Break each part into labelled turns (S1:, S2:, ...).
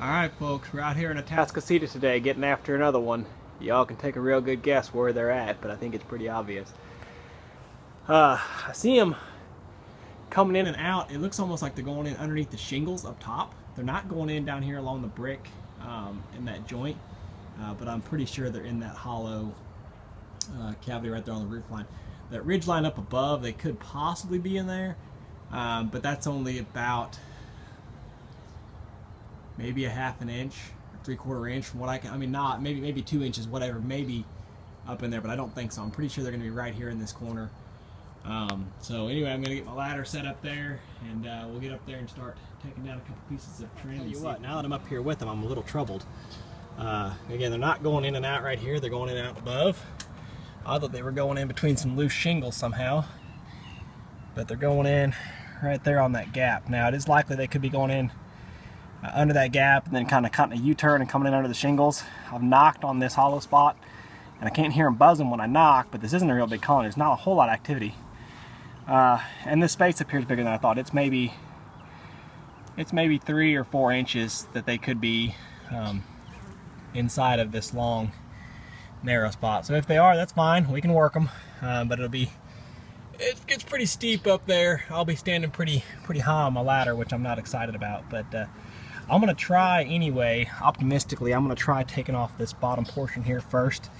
S1: Alright folks, we're out here in Atascocita today getting after another one. Y'all can take a real good guess where they're at, but I think it's pretty obvious. I see them coming in and out. It looks almost like they're going in underneath the shingles up top. They're not going in down here along the brick in that joint, but I'm pretty sure they're in that hollow cavity right there on the roof line. That ridge line up above, they could possibly be in there, but that's only about maybe a half an inch or 3/4 inch from what I mean, not maybe 2 inches, whatever, maybe up in there, but I don't think so. I'm pretty sure they're going to be right here in this corner. So anyway, I'm going to get my ladder set up there, and we'll get up there and start taking down a couple pieces of trim. Tell you what, now that I'm up here with them, I'm a little troubled. Again, they're not going in and out right here, they're going in and out above. I thought they were going in between some loose shingles somehow, but they're going in right there on that gap. Now it is likely they could be going in under that gap and then kind of cutting a U-turn and coming in under the shingles. I've knocked on this hollow spot and I can't hear them buzzing when I knock, but this isn't a real big colony. There's not a whole lot of activity. And this space appears bigger than I thought. It's maybe 3 or 4 inches that they could be inside of this long narrow spot. So if they are, that's fine. We can work them, but it gets pretty steep up there. I'll be standing pretty high on my ladder, which I'm not excited about, but I'm gonna try anyway. Optimistically, I'm gonna try taking off this bottom portion here first,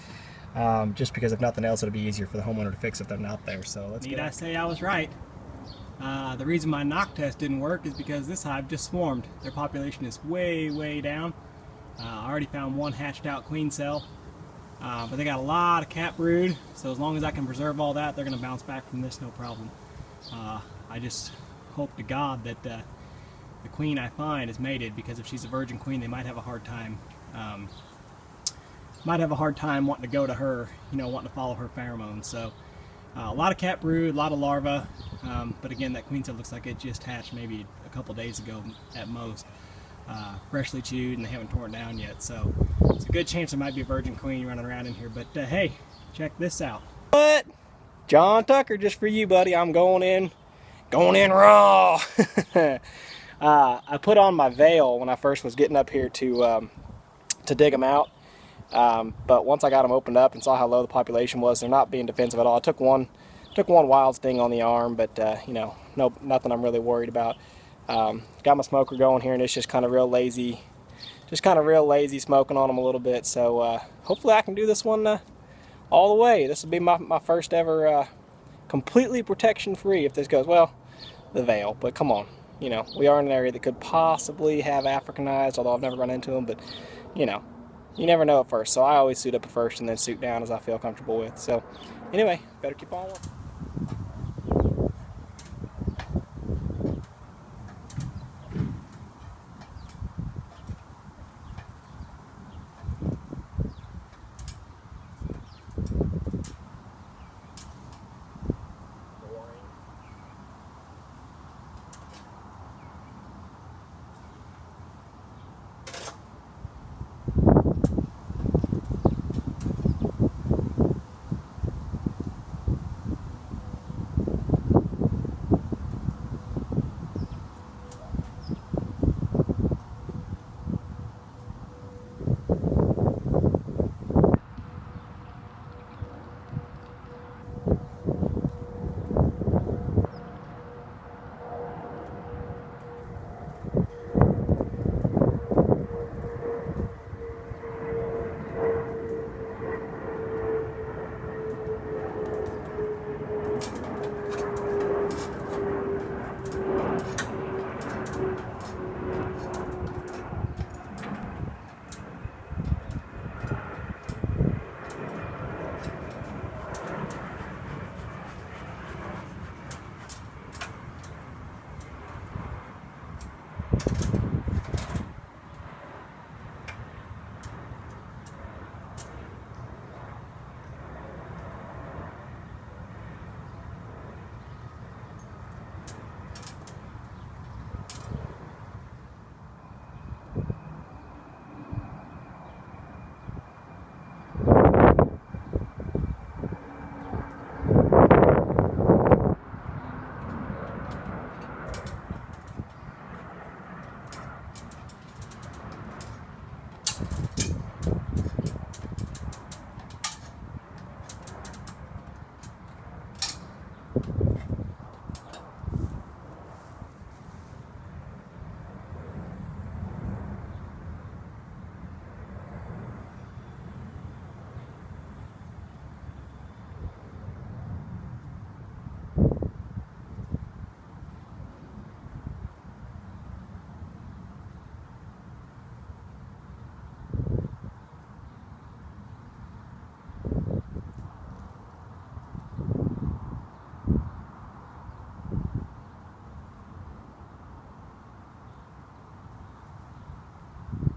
S1: just because if nothing else, it'll be easier for the homeowner to fix if they're not there. So let's get. Need I say I was right? The reason my knock test didn't work is because this hive just swarmed. Their population is way down. I already found one hatched out queen cell, but they got a lot of cat brood. So as long as I can preserve all that, they're gonna bounce back from this no problem. I just hope to God that the queen I find is mated, because if she's a virgin queen, they might have a hard time. Wanting to go to her, wanting to follow her pheromones. So a lot of cat brood, a lot of larvae, but again, that queen cell looks like it just hatched maybe a couple days ago at most. Freshly chewed, and they haven't torn down yet. So it's a good chance there might be a virgin queen running around in here. But hey, check this out. What? John Tucker, just for you, buddy. I'm going in raw. I put on my veil when I first was getting up here to dig them out, but once I got them opened up and saw how low the population was, they're not being defensive at all. I took one wild sting on the arm, but nothing I'm really worried about. Got my smoker going here, and it's just kind of real lazy, smoking on them a little bit. So hopefully I can do this one all the way. This will be my first ever completely protection free, if this goes well. The veil, but come on. We are in an area that could possibly have Africanized, although I've never run into them, but you never know at first. So I always suit up at first and then suit down as I feel comfortable with. So anyway, better keep on working.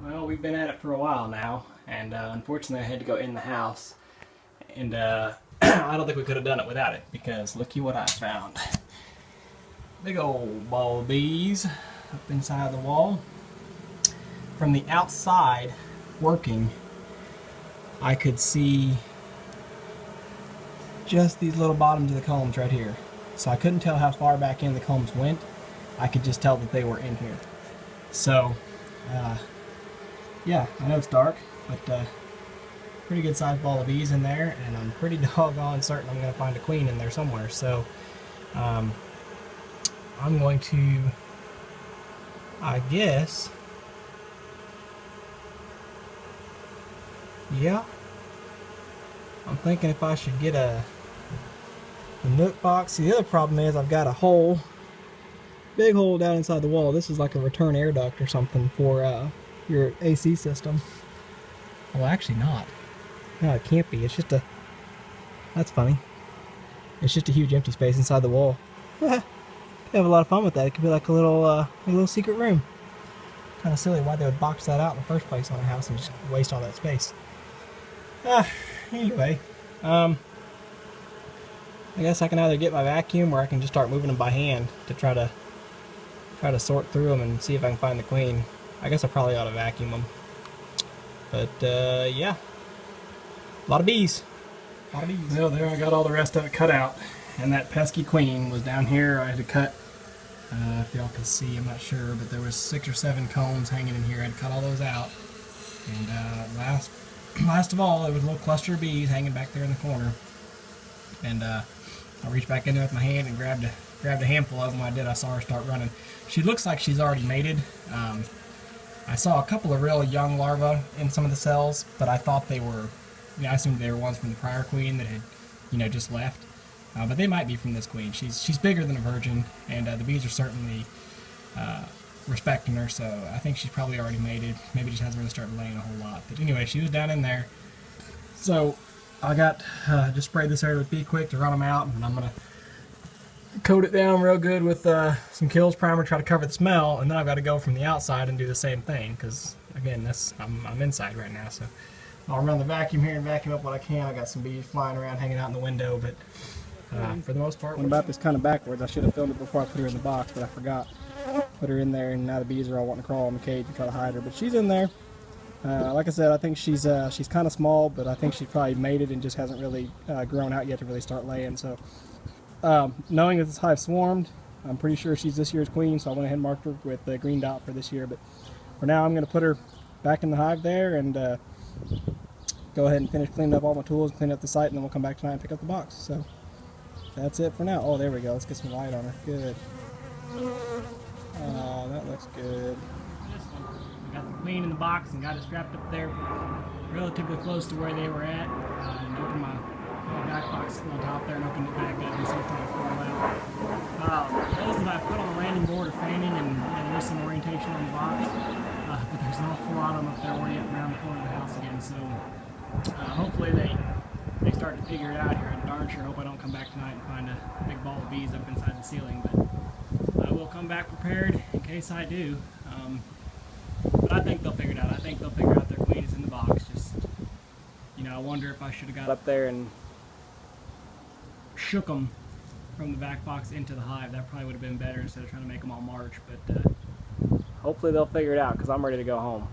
S1: Well, we've been at it for a while now, and unfortunately I had to go in the house, and I don't think we could have done it without it, because looky what I found. Big old ball of bees up inside the wall. From the outside working, I could see just these little bottoms of the combs right here. So I couldn't tell how far back in the combs went. I could just tell that they were in here. So, yeah, I know it's dark, but pretty good sized ball of bees in there, and I'm pretty doggone certain I'm going to find a queen in there somewhere. So, I'm going to, I guess, yeah, I'm thinking if I should get a nook box. The other problem is I've got a hole, big hole down inside the wall. This is like a return air duct or something for your AC system. Well, actually not. No, it can't be. It's just a, that's funny. It's just a huge empty space inside the wall. Have a lot of fun with that. It could be like a little secret room. Kind of silly why they would box that out in the first place on a house and just waste all that space. Anyway, I guess I can either get my vacuum or I can just start moving them by hand to try to sort through them and see if I can find the queen. I guess I probably ought to vacuum them. But yeah, a lot of bees. A lot of bees. Well, there I got all the rest of it cut out, and that pesky queen was down here. I had to cut. If y'all can see, I'm not sure, but there was 6 or 7 combs hanging in here. I had to cut all those out. And last of all, there was a little cluster of bees hanging back there in the corner. And I reached back in there with my hand and grabbed a handful of them. When I did, I saw her start running. She looks like she's already mated. I saw a couple of real young larvae in some of the cells, but I thought they were, I assumed they were ones from the prior queen that had, just left. But they might be from this queen. She's bigger than a virgin, and the bees are certainly respecting her, so I think she's probably already mated. Maybe just hasn't really started laying a whole lot. But anyway, she was down in there. So I got just sprayed this area with Bee Quick to run them out, and I'm going to coat it down real good with some Kills primer, try to cover the smell, and then I've got to go from the outside and do the same thing, because again, I'm inside right now, so I'll run the vacuum here and vacuum up what I can. I got some bees flying around, hanging out in the window, but for the most part, went about this kind of backwards. I should have filmed it before I put her in the box, but I forgot. Put her in there, and now the bees are all wanting to crawl in the cage and try to hide her. But she's in there. Like I said, I think she's kind of small, but I think she's probably mated and just hasn't really grown out yet to really start laying. So, knowing that this hive swarmed, I'm pretty sure she's this year's queen. So I went ahead and marked her with the green dot for this year. But for now, I'm going to put her back in the hive there and go ahead and finish cleaning up all my tools, clean up the site, and then we'll come back tonight and pick up the box. So that's it for now. Oh, there we go. Let's get some light on her. Good. That looks good. I got the queen in the box and got it strapped up there relatively close to where they were at, and opened my back box on top there and opened it back up and see if they would fall out. Those that I put on the landing board are fanning, and there's some orientation on the box, but there's an awful lot of them up there orienting around the corner of the house again, so hopefully they start to figure it out here. I darn sure hope I don't come back tonight and find a big ball of bees up inside the ceiling, but I will come back prepared in case I do. But I think they'll figure it out. I think they'll figure out their queen is in the box. Just, I wonder if I should have got up there and shook them from the back box into the hive. That probably would have been better instead of trying to make them all march. But hopefully they'll figure it out, because I'm ready to go home.